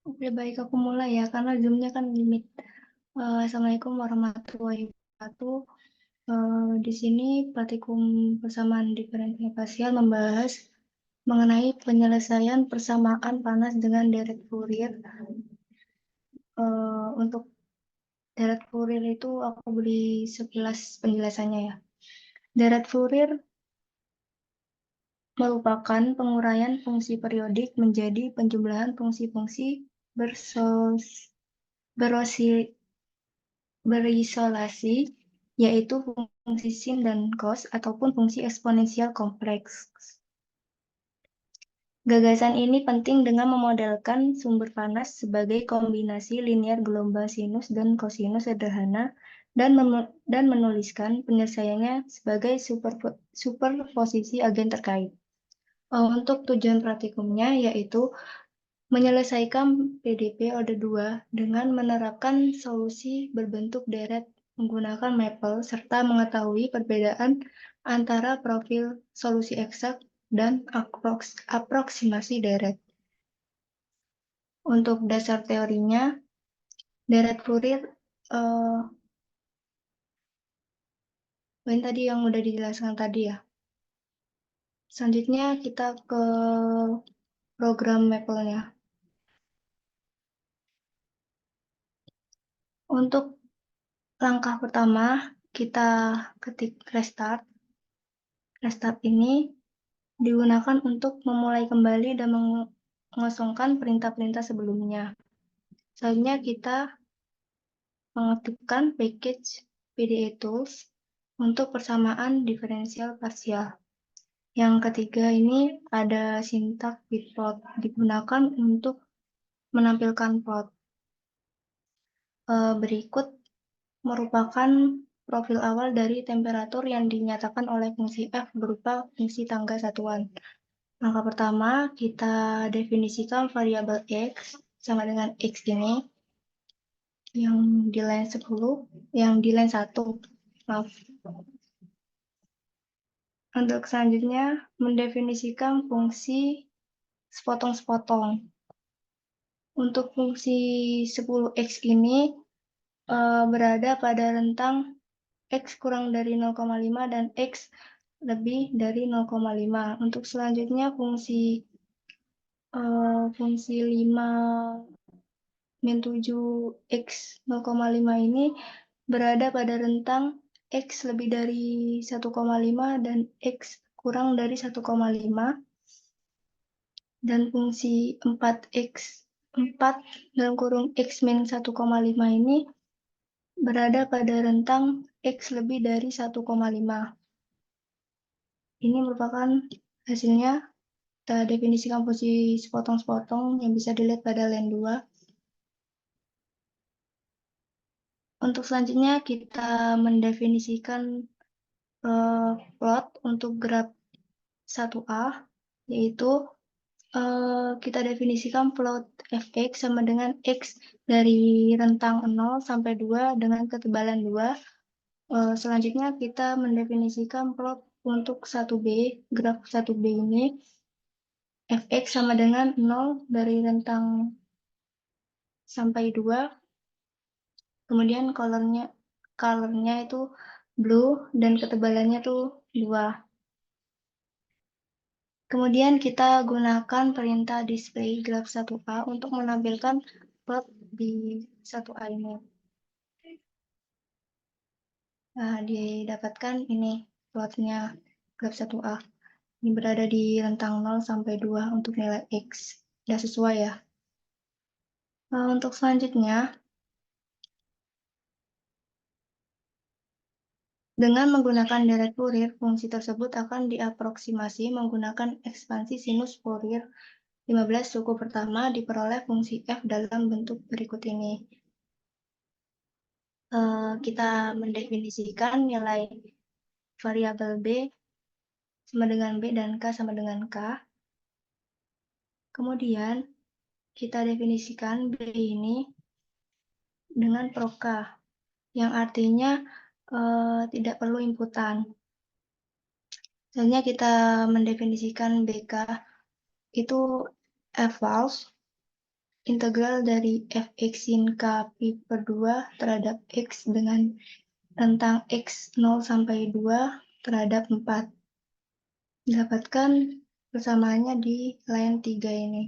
Oke, baik aku mulai ya, karena Zoom-nya kan limit. Assalamualaikum warahmatullahi wabarakatuh. Di sini praktikum persamaan diferensial parsial membahas mengenai penyelesaian persamaan panas dengan deret Fourier. Untuk deret Fourier itu aku beri sekilas penjelasannya ya. Deret Fourier merupakan penguraian fungsi periodik menjadi penjumlahan fungsi-fungsi berisolasi, yaitu fungsi sin dan cos ataupun fungsi eksponensial kompleks. Gagasan ini penting dengan memodelkan sumber panas sebagai kombinasi linear gelombang sinus dan kosinus sederhana dan menuliskan penyelesaiannya sebagai superposisi agen terkait. Untuk tujuan praktikumnya yaitu menyelesaikan PDP Orde 2 dengan menerapkan solusi berbentuk deret menggunakan Maple serta mengetahui perbedaan antara profil solusi eksak dan aproksimasi deret. Untuk dasar teorinya, deret Fourier ini tadi yang udah dijelaskan tadi ya. Selanjutnya kita ke program Maple-nya. Untuk langkah pertama, kita ketik restart. Restart ini digunakan untuk memulai kembali dan mengosongkan perintah-perintah sebelumnya. Selanjutnya kita mengaktifkan package PDE Tools untuk persamaan diferensial parsial. Yang ketiga ini ada sintak bitplot digunakan untuk menampilkan plot. Berikut merupakan profil awal dari temperatur yang dinyatakan oleh fungsi F berupa fungsi tangga satuan. Langkah pertama, kita definisikan variabel X sama dengan X ini yang di line 10, yang di line 1. Maaf. Untuk selanjutnya, mendefinisikan fungsi sepotong-sepotong. Untuk fungsi 10X ini berada pada rentang X kurang dari 0,5 dan X lebih dari 0,5. Untuk selanjutnya, fungsi 5 min 7 X 0,5 ini berada pada rentang X lebih dari 1,5 dan X kurang dari 1,5 dan fungsi 4X 4 dalam kurung X min 1,5 ini berada pada rentang X lebih dari 1,5. Ini merupakan hasilnya. Kita definisikan fungsi sepotong-sepotong yang bisa dilihat pada line 2. Untuk selanjutnya kita mendefinisikan plot untuk graf 1A, yaitu kita definisikan plot fx sama dengan x dari rentang 0 sampai 2 dengan ketebalan 2. Selanjutnya kita mendefinisikan plot untuk 1B, graf 1B ini fx sama dengan 0 dari rentang sampai 2. Kemudian colornya itu blue dan ketebalannya tuh 2. Kemudian kita gunakan perintah display graf 1A untuk menampilkan plot di 1A ini. Nah, didapatkan ini plotnya graf 1A. Ini berada di rentang 0 sampai 2 untuk nilai X. Sudah sesuai ya. Nah, untuk selanjutnya, dengan menggunakan deret Fourier, fungsi tersebut akan diaproksimasi menggunakan ekspansi sinus Fourier 15 suku pertama diperoleh fungsi F dalam bentuk berikut ini. Kita mendefinisikan nilai variabel B sama dengan B dan K sama dengan K. Kemudian kita definisikan B ini dengan pro K, yang artinya tidak perlu inputan. Selanjutnya kita mendefinisikan BK itu eval integral dari fx sin k pi per 2 terhadap x dengan rentang x 0 sampai 2 terhadap 4. Dapatkan persamaannya di line 3 ini.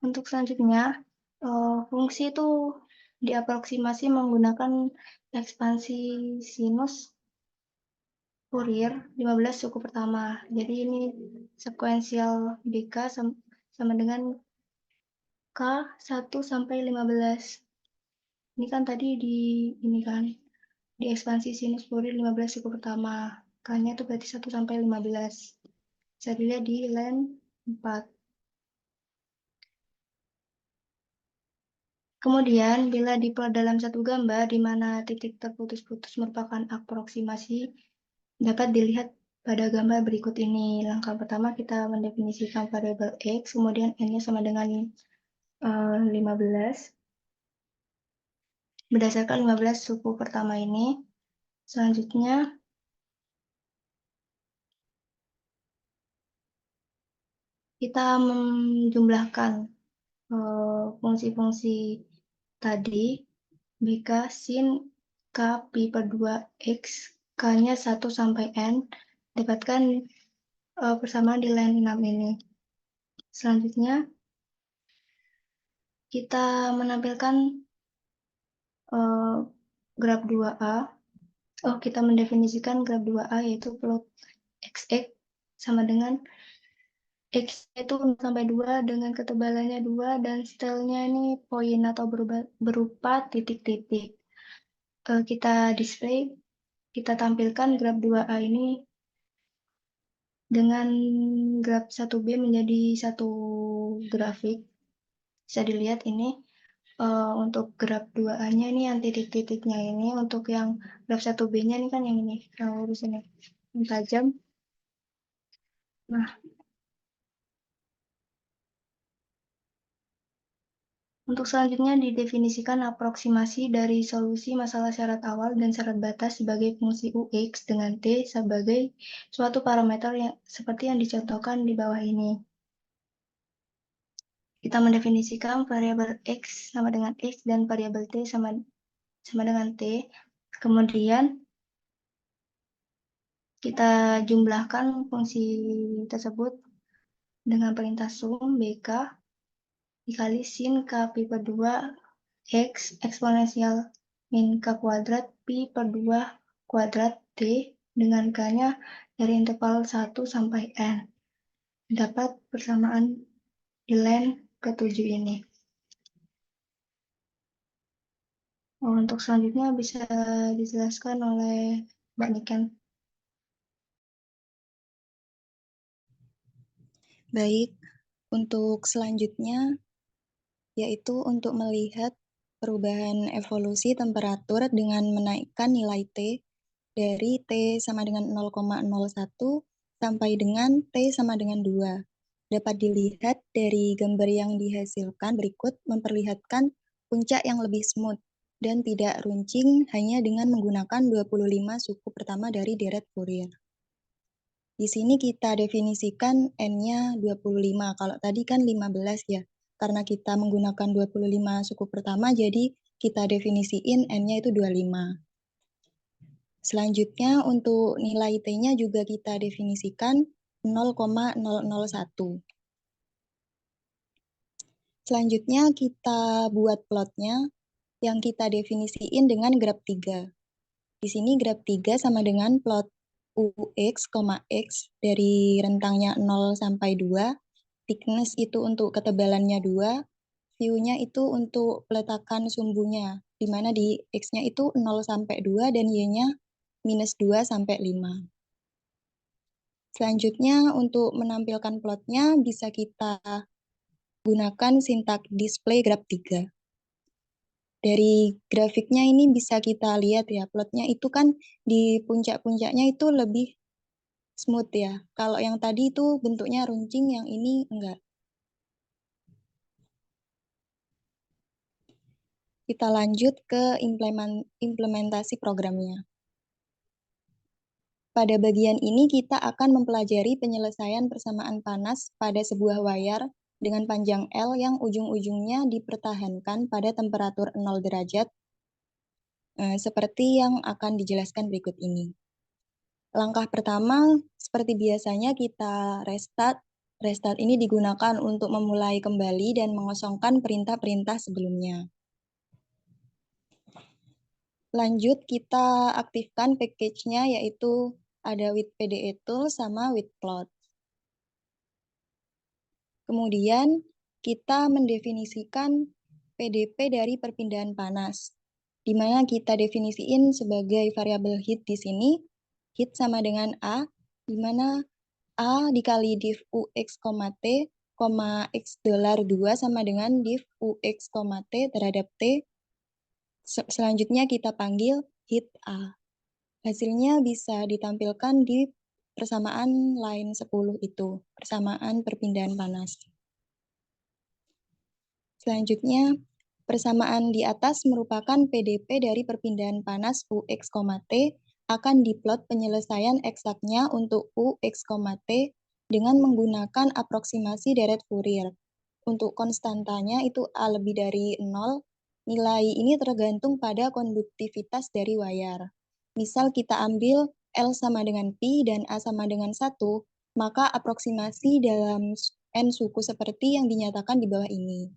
Untuk selanjutnya, fungsi itu diaproksimasi menggunakan ekspansi sinus Fourier 15 suku pertama. Jadi ini sekuensial BK sama dengan K 1 sampai 15. Ini kan tadi ini kan di ekspansi sinus Fourier 15 suku pertama. K-nya itu berarti 1 sampai 15. Bisa dilihat di line 4. Kemudian, bila diplot dalam satu gambar di mana titik terputus-putus merupakan aproksimasi, dapat dilihat pada gambar berikut ini. Langkah pertama kita mendefinisikan variabel X, kemudian N-nya sama dengan 15. Berdasarkan 15 suku pertama ini, selanjutnya kita menjumlahkan fungsi-fungsi tadi, BK sin K pi per 2X, K-nya 1 sampai N, dapatkan persamaan di line 6 ini. Selanjutnya, kita menampilkan graf 2A. Kita mendefinisikan graf 2A yaitu plot XX sama dengan X itu 0 sampai 2 dengan ketebalannya 2 dan stylenya ini poin atau berupa titik-titik. Kita tampilkan graf 2A ini dengan graf 1B menjadi satu grafik. Bisa dilihat ini untuk graf 2A-nya ini yang titik-titiknya ini, untuk yang graf 1B-nya ini kan yang ini, yang lurus ini, yang tajam. Nah, untuk selanjutnya didefinisikan aproksimasi dari solusi masalah syarat awal dan syarat batas sebagai fungsi UX dengan T sebagai suatu parameter yang seperti yang dicontohkan di bawah ini. Kita mendefinisikan variabel X sama dengan X dan variabel T sama dengan T. Kemudian kita jumlahkan fungsi tersebut dengan perintah sum BK dikali sin K pi per 2 X eksponensial min K kuadrat pi per 2 kuadrat T dengan K-nya dari interval 1 sampai N. Dapat persamaan di line ke-7 ini. Untuk selanjutnya bisa dijelaskan oleh Mbak Niken. Baik, untuk selanjutnya yaitu untuk melihat perubahan evolusi temperatur dengan menaikkan nilai T dari T sama dengan 0,01 sampai dengan T sama dengan 2. Dapat dilihat dari gambar yang dihasilkan berikut memperlihatkan puncak yang lebih smooth dan tidak runcing hanya dengan menggunakan 25 suku pertama dari deret Fourier. Di sini kita definisikan N-nya 25. Kalau tadi kan 15 ya. Karena kita menggunakan 25 suku pertama, jadi kita definisiin N-nya itu 25. Selanjutnya untuk nilai T-nya juga kita definisikan 0,001. Selanjutnya kita buat plotnya yang kita definisiin dengan graf 3. Di sini graf 3 sama dengan plot UX, X dari rentangnya 0 sampai 2, thickness itu untuk ketebalannya 2, view-nya itu untuk peletakan sumbunya, di mana di X-nya itu 0 sampai 2 dan Y-nya minus 2 sampai 5. Selanjutnya untuk menampilkan plotnya bisa kita gunakan sintak display graf 3. Dari grafiknya ini bisa kita lihat ya, plotnya itu kan di puncak-puncaknya itu lebih smooth ya. Kalau yang tadi itu bentuknya runcing, yang ini enggak. Kita lanjut ke implementasi programnya. Pada bagian ini kita akan mempelajari penyelesaian persamaan panas pada sebuah wayar dengan panjang L yang ujung-ujungnya dipertahankan pada temperatur 0 derajat, seperti yang akan dijelaskan berikut ini. Langkah pertama, seperti biasanya kita restart. Restart ini digunakan untuk memulai kembali dan mengosongkan perintah-perintah sebelumnya. Lanjut, kita aktifkan package-nya, yaitu ada with PDE tool sama with plot. Kemudian, kita mendefinisikan PDP dari perpindahan panas, di mana kita definisiin sebagai variabel heat di sini. Heat sama dengan A, di mana A dikali div UX, T, X $2 sama dengan div UX, T terhadap T. Selanjutnya kita panggil heat A. Hasilnya bisa ditampilkan di persamaan line 10 itu, persamaan perpindahan panas. Selanjutnya, persamaan di atas merupakan PDP dari perpindahan panas UX, T akan diplot penyelesaian eksaknya untuk UX, T dengan menggunakan aproksimasi deret Fourier. Untuk konstantanya itu A lebih dari 0, nilai ini tergantung pada konduktivitas dari wayar. Misal kita ambil L sama dengan Pi dan A sama dengan 1, maka aproksimasi dalam N suku seperti yang dinyatakan di bawah ini.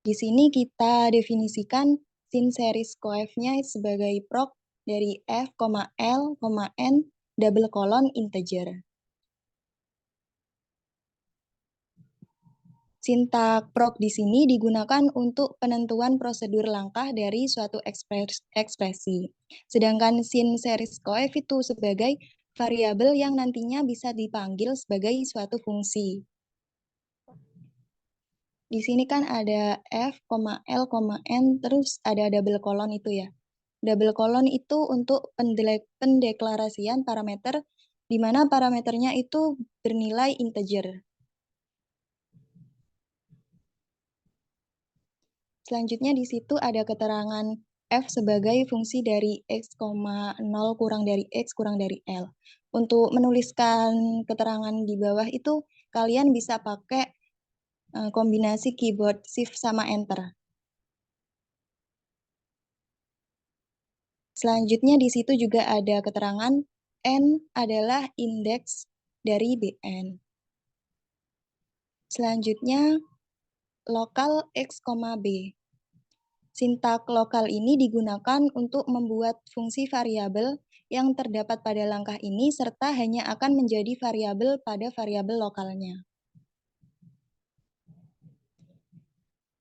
Di sini kita definisikan sin series coef-nya sebagai prok dari F, L, N, double colon integer. Sintak prok di sini digunakan untuk penentuan prosedur langkah dari suatu ekspresi. Sedangkan sin series coef itu sebagai variabel yang nantinya bisa dipanggil sebagai suatu fungsi. Di sini kan ada F, L, N, terus ada double colon itu ya. Double colon itu untuk pendeklarasian parameter, di mana parameternya itu bernilai integer. Selanjutnya di situ ada keterangan F sebagai fungsi dari X, 0 kurang dari X kurang dari L. Untuk menuliskan keterangan di bawah itu, kalian bisa pakai kombinasi keyboard Shift sama Enter. Selanjutnya di situ juga ada keterangan N adalah indeks dari Bn. Selanjutnya lokal X, B. Sintak lokal ini digunakan untuk membuat fungsi variabel yang terdapat pada langkah ini serta hanya akan menjadi variabel pada variabel lokalnya.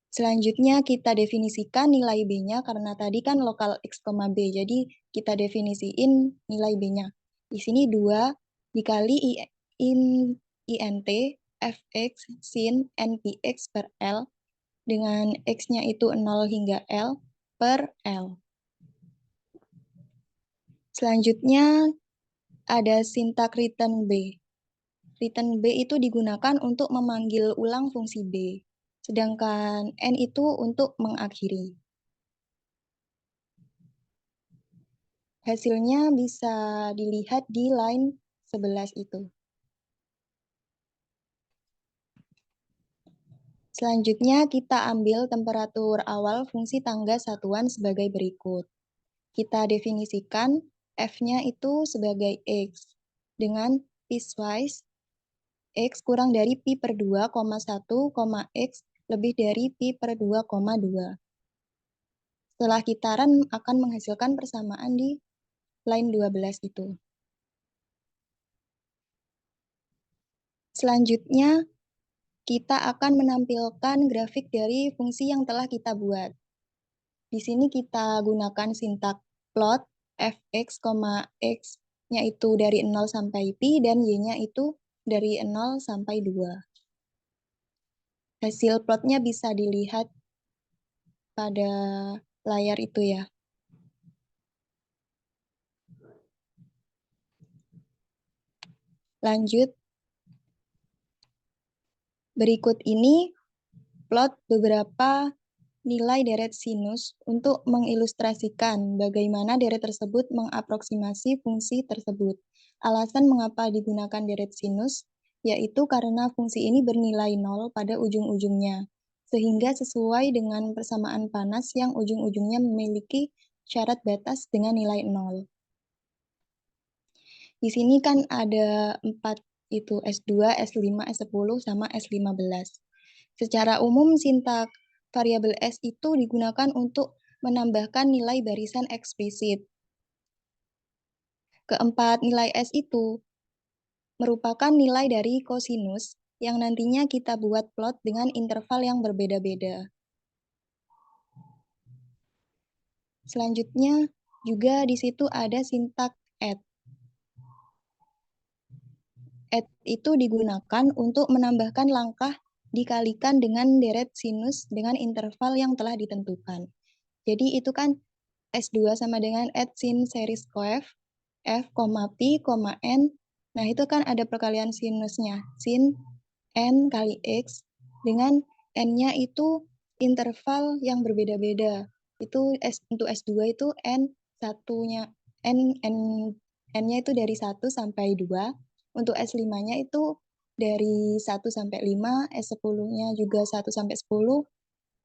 Selanjutnya kita definisikan nilai B-nya karena tadi kan lokal X, B. Jadi kita definisiin nilai B-nya. Di sini 2 dikali INT Fx sin NPX per L dengan X-nya itu 0 hingga L per L. Selanjutnya ada sintak return B. Return B itu digunakan untuk memanggil ulang fungsi B. Sedangkan N itu untuk mengakhiri. Hasilnya bisa dilihat di line 11 itu. Selanjutnya kita ambil temperatur awal fungsi tangga satuan sebagai berikut. Kita definisikan F-nya itu sebagai X dengan piecewise X kurang dari pi per 2, 1, X lebih dari pi per 2, 2. Setelah kita run akan menghasilkan persamaan di line 12 itu. Selanjutnya, kita akan menampilkan grafik dari fungsi yang telah kita buat. Di sini kita gunakan sintak plot fx, x-nya itu dari 0 sampai pi dan y-nya itu dari 0 sampai 2. Hasil plotnya bisa dilihat pada layar itu ya. Lanjut. Berikut ini plot beberapa nilai deret sinus untuk mengilustrasikan bagaimana deret tersebut mengaproksimasi fungsi tersebut. Alasan mengapa digunakan deret sinus, yaitu karena fungsi ini bernilai 0 pada ujung-ujungnya, sehingga sesuai dengan persamaan panas yang ujung-ujungnya memiliki syarat batas dengan nilai 0. Di sini kan ada 4, itu S2, S5, S10, sama S15. Secara umum sintak variabel S itu digunakan untuk menambahkan nilai barisan eksplisit. Keempat nilai S itu merupakan nilai dari kosinus yang nantinya kita buat plot dengan interval yang berbeda-beda. Selanjutnya juga di situ ada sintak add. Add itu digunakan untuk menambahkan langkah dikalikan dengan deret sinus dengan interval yang telah ditentukan. Jadi itu kan S2 sama dengan add sin series coef F, Pi, N. Nah, itu kan ada perkalian sinusnya. Sin N kali X dengan N-nya itu interval yang berbeda-beda. Itu untuk S2 itu N satunya, N-nya itu dari 1 sampai 2. Untuk S5-nya itu dari 1 sampai 5, S10-nya juga 1 sampai 10,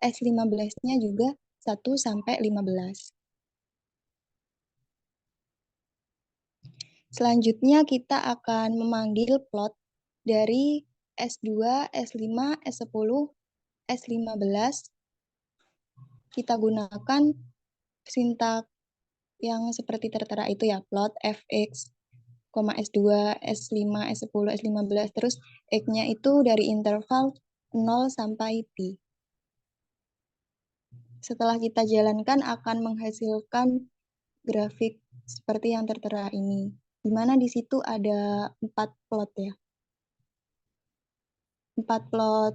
S15-nya juga 1 sampai 15. Selanjutnya kita akan memanggil plot dari S2, S5, S10, S15. Kita gunakan sintak yang seperti tertera itu ya, plot fx, S2, S5, S10, S15, terus X-nya itu dari interval 0 sampai Pi. Setelah kita jalankan akan menghasilkan grafik seperti yang tertera ini, di mana di situ ada 4 plot ya. 4 plot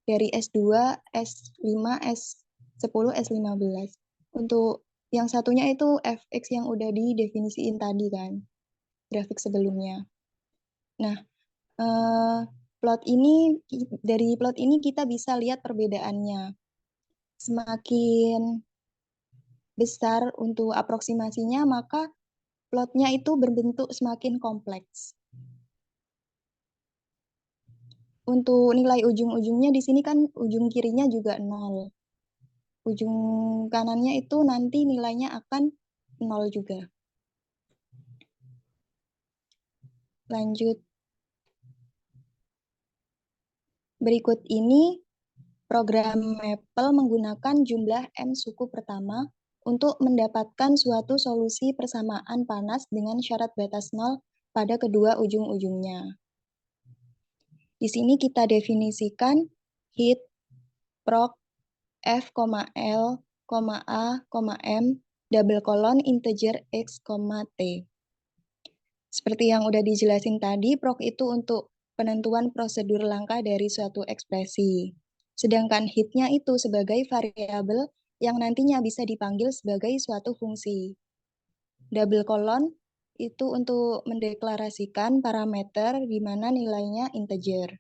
dari S2, S5, S10, S15. Untuk yang satunya itu fx yang udah didefinisiin tadi kan, grafik sebelumnya. Nah, dari plot ini kita bisa lihat perbedaannya. Semakin besar untuk aproksimasinya, maka plotnya itu berbentuk semakin kompleks. Untuk nilai ujung-ujungnya di sini kan ujung kirinya juga 0. Ujung kanannya itu nanti nilainya akan 0 juga. Lanjut. Berikut ini program Maple menggunakan jumlah M suku pertama untuk mendapatkan suatu solusi persamaan panas dengan syarat batas 0 pada kedua ujung-ujungnya. Di sini kita definisikan heat, proc, F, L, A, M, double colon integer X, T. Seperti yang udah dijelasin tadi, proc itu untuk penentuan prosedur langkah dari suatu ekspresi. Sedangkan heat-nya itu sebagai variabel yang nantinya bisa dipanggil sebagai suatu fungsi. Double colon itu untuk mendeklarasikan parameter di mana nilainya integer.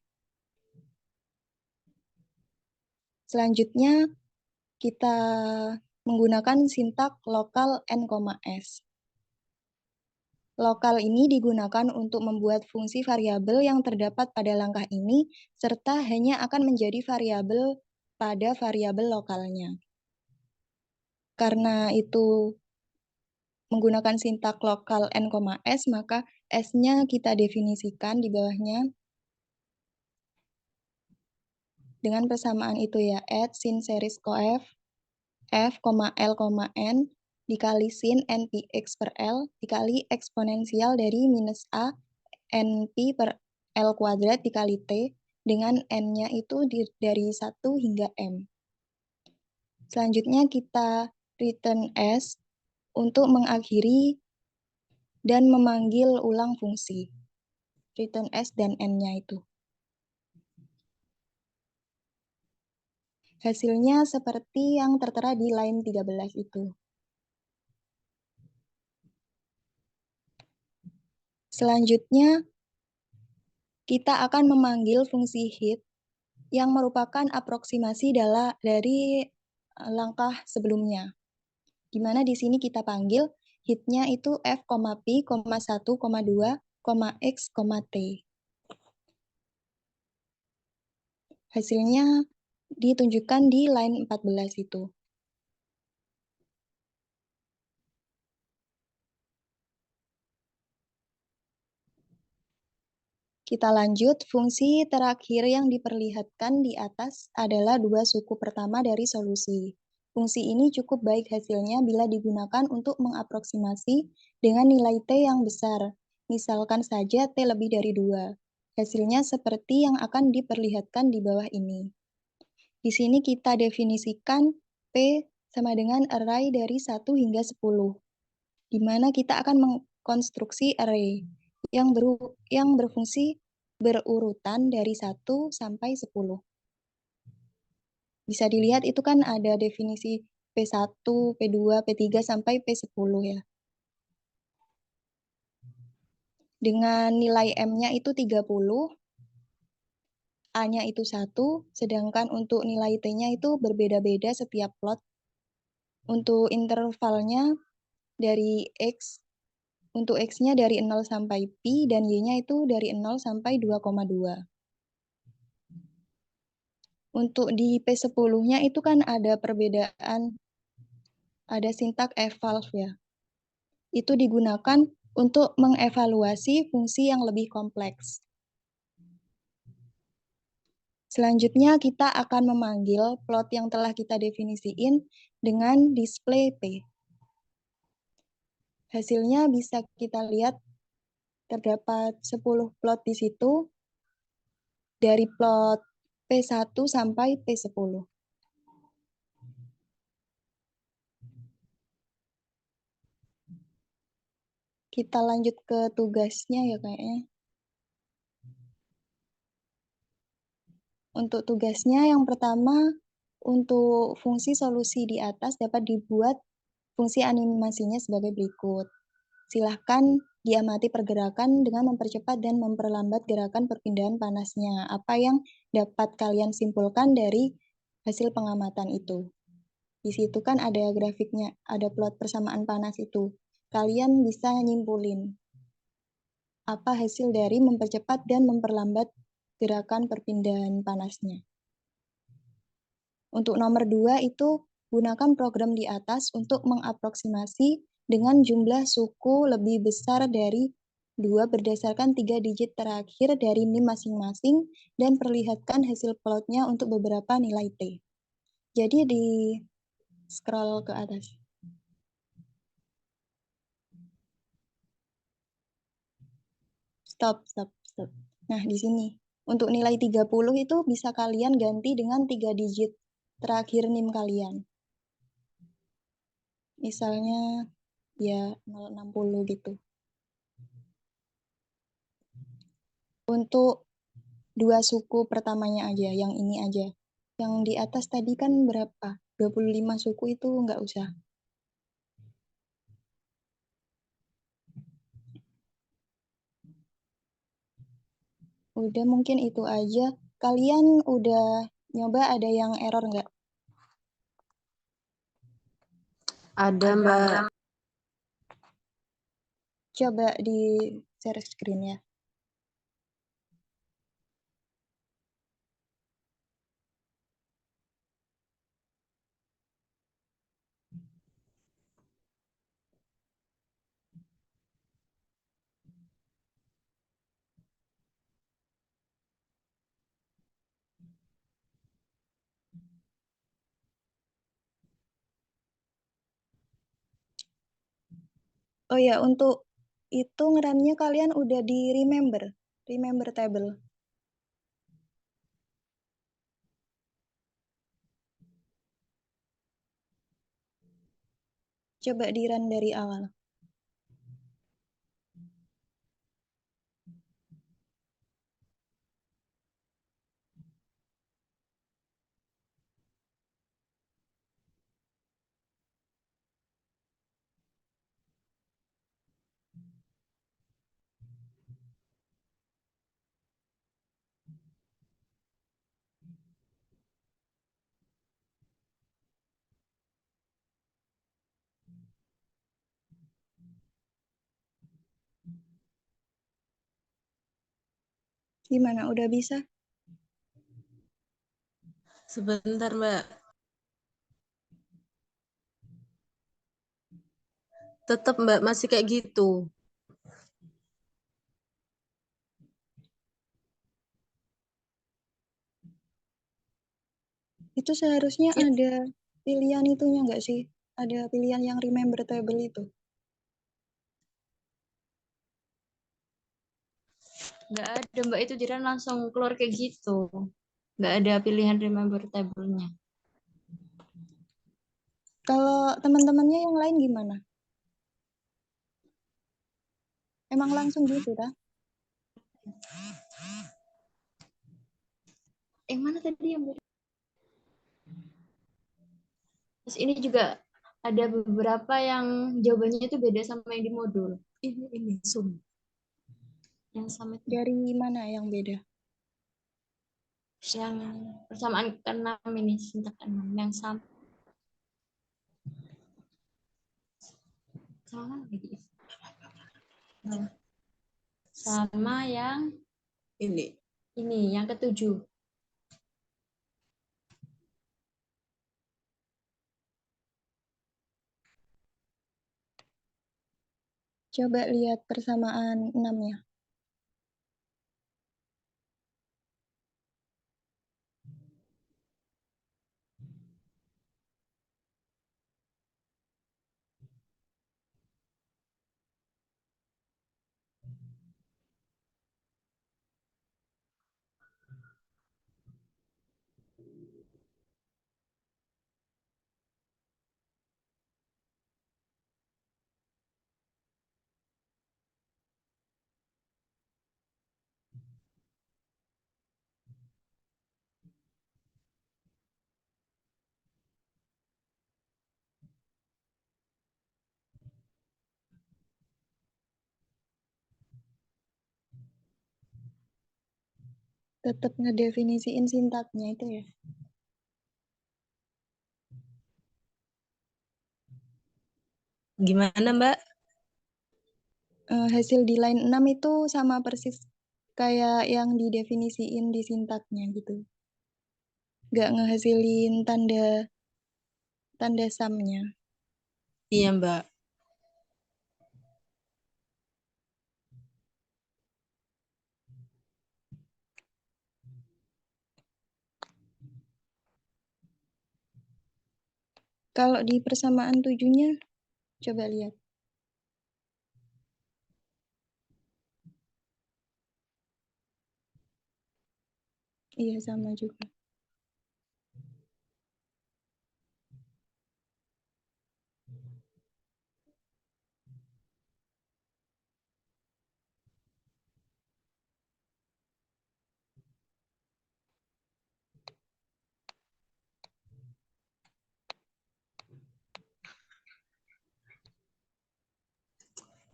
Selanjutnya, kita menggunakan sintak lokal n, s. Lokal ini digunakan untuk membuat fungsi variabel yang terdapat pada langkah ini, serta hanya akan menjadi variabel pada variabel lokalnya. Karena itu menggunakan sintak lokal n, s, maka s-nya kita definisikan di bawahnya dengan persamaan itu ya, add sin series coef F, L, N dikali sin npx per L dikali eksponensial dari minus A np per L kuadrat dikali T dengan N-nya itu dari 1 hingga M. Selanjutnya kita return S untuk mengakhiri dan memanggil ulang fungsi. Return S dan N-nya itu. Hasilnya seperti yang tertera di line 13 itu. Selanjutnya, kita akan memanggil fungsi heat yang merupakan aproksimasi dari langkah sebelumnya. Di mana di sini kita panggil hitnya itu F, P, 1, 2, X, T. Hasilnya ditunjukkan di line 14 itu. Kita lanjut, fungsi terakhir yang diperlihatkan di atas adalah dua suku pertama dari solusi. Fungsi ini cukup baik hasilnya bila digunakan untuk mengaproksimasi dengan nilai T yang besar. Misalkan saja T lebih dari 2. Hasilnya seperti yang akan diperlihatkan di bawah ini. Di sini kita definisikan P sama dengan array dari 1 hingga 10, di mana kita akan mengkonstruksi array yang berfungsi berurutan dari 1 sampai 10. Bisa dilihat itu kan ada definisi P1, P2, P3 sampai P10 ya. Dengan nilai M-nya itu 30, A-nya itu 1, sedangkan untuk nilai T-nya itu berbeda-beda setiap plot. Untuk intervalnya dari X, untuk X-nya dari 0 sampai Pi, dan Y-nya itu dari 0 sampai 2,2. Untuk di P10-nya itu kan ada perbedaan, ada sintak evalve ya. Itu digunakan untuk mengevaluasi fungsi yang lebih kompleks. Selanjutnya kita akan memanggil plot yang telah kita definisiin dengan display P. Hasilnya bisa kita lihat terdapat 10 plot di situ dari plot P1 sampai P10. Kita lanjut ke tugasnya ya kayaknya. Untuk tugasnya yang pertama, untuk fungsi solusi di atas dapat dibuat fungsi animasinya sebagai berikut. Silahkan diamati pergerakan dengan mempercepat dan memperlambat gerakan perpindahan panasnya. Apa yang dapat kalian simpulkan dari hasil pengamatan itu? Di situ kan ada grafiknya, ada plot persamaan panas itu. Kalian bisa nyimpulin apa hasil dari mempercepat dan memperlambat gerakan perpindahan panasnya. Untuk nomor 2 itu gunakan program di atas untuk mengaproksimasi dengan jumlah suku lebih besar dari 2 berdasarkan 3 digit terakhir dari NIM masing-masing dan perlihatkan hasil plotnya untuk beberapa nilai T. Jadi di scroll ke atas. Stop. Nah, di sini. Untuk nilai 30 itu bisa kalian ganti dengan 3 digit terakhir NIM kalian. Misalnya ya 060 gitu. Untuk dua suku pertamanya aja, yang ini aja. Yang di atas tadi kan berapa? 25 suku itu nggak usah. Udah mungkin itu aja. Kalian udah nyoba ada yang error nggak? Ada, Mbak. Coba di share screen ya. Oh ya, untuk itu ngerannya kalian udah di remember table. Coba di run dari awal. Gimana, udah bisa? Sebentar, Mbak. Tetap, Mbak, masih kayak gitu. Itu seharusnya It- ada pilihan itunya nggak sih? Ada pilihan yang remember table itu. Nggak ada, Mbak. Itu Jiran langsung keluar kayak gitu. Nggak ada pilihan remember table-nya. Kalau teman-temannya yang lain gimana? Emang langsung gitu, ta? Yang mana tadi yang beda? Terus ini juga ada beberapa yang jawabannya itu beda sama yang di modul. Ini Zoom. Yang sama itu. Dari mana yang beda? Yang persamaan ke-6 ini, sintak 6. Yang sama. Sama lagi. Sama yang Ini. yang ke-7. Coba lihat persamaan 6 ya. Tetap ngedefinisiin sintaknya itu ya. Gimana, Mbak? Hasil di line 6 itu sama persis kayak yang didefinisiin di sintaknya gitu. Nggak ngehasilin tanda sumnya. Iya, Mbak. Kalau di persamaan 7-nya, coba lihat. Iya, sama juga.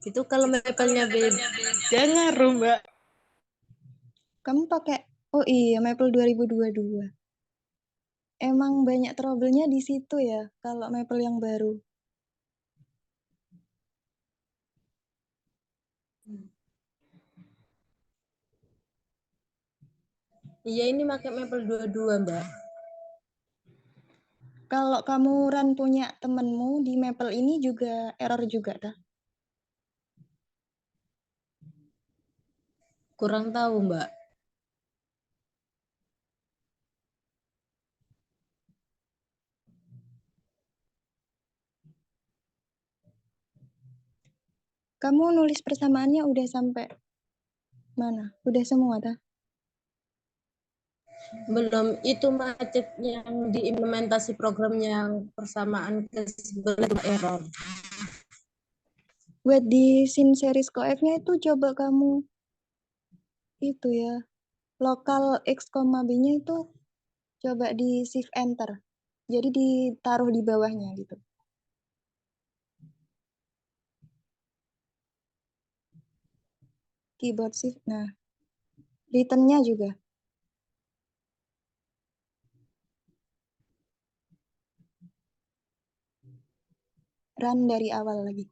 Itu kalau mapelnya beda ngaruh, Mbak. Kamu pakai, oh iya, Maple 2022. Emang banyak trouble-nya di situ ya, kalau Maple yang baru. Iya, ini pakai Maple 22, Mbak. Kalau kamu run punya temenmu di Maple ini juga error juga, dah. Kurang tahu, Mbak. Kamu nulis persamaannya udah sampai mana? Udah semua, dah? Belum, itu macet yang diimplementasi program yang persamaan ke sebelah error. Buat di sin series coef-nya itu coba kamu itu ya, lokal x, b-nya itu coba di shift enter. Jadi ditaruh di bawahnya gitu. Keyboard shift. Nah, return-nya juga. Run dari awal lagi.